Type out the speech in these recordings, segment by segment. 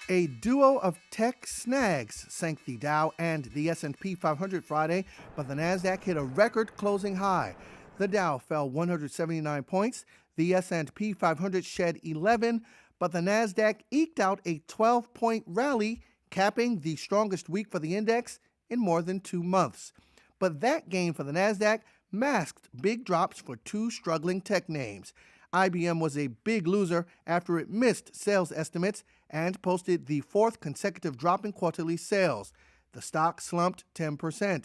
A duo of tech snags sank the Dow and the S&P 500 Friday, but the Nasdaq hit a record closing high. The Dow fell 179 points, the S&P 500 shed 11, but the Nasdaq eked out a 12-point rally, capping the strongest week for the index in more than 2 months. But that gain for the Nasdaq masked big drops for two struggling tech names. IBM was a big loser after it missed sales estimates and posted the fourth consecutive drop in quarterly sales. The stock slumped 10%.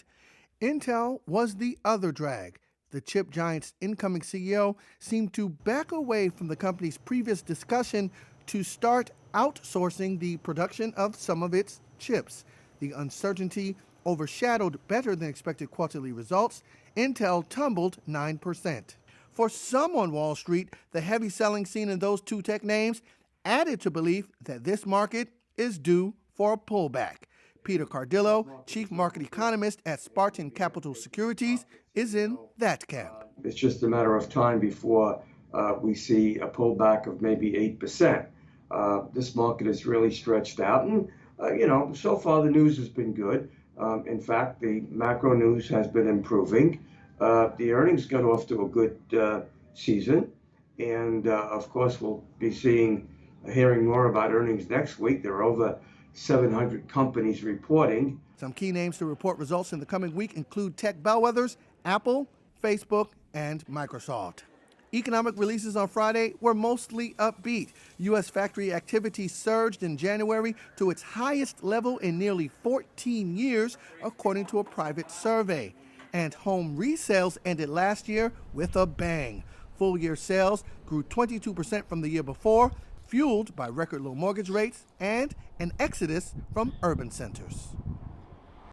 Intel was the other drag. The chip giant's incoming CEO seemed to back away from the company's previous discussion to start outsourcing the production of some of its chips. The uncertainty overshadowed better than expected quarterly results. Intel tumbled 9%. For some on Wall Street, the heavy selling seen in those two tech names added to belief that this market is due for a pullback. Peter Cardillo, chief market economist at Spartan Capital Securities, is in that camp. It's just a matter of time before we see a pullback of maybe 8%. This market is really stretched out, and so far the news has been good. In fact, the macro news has been improving. The earnings got off to a good season, and of course we'll be hearing more about earnings next week. There are over 700 companies reporting. Some key names to report results in the coming week include tech bellwethers, Apple, Facebook, and Microsoft. Economic releases on Friday were mostly upbeat. U.S. factory activity surged in January to its highest level in nearly 14 years, according to a private survey. And home resales ended last year with a bang. Full-year sales grew 22% from the year before, fueled by record low mortgage rates and an exodus from urban centers.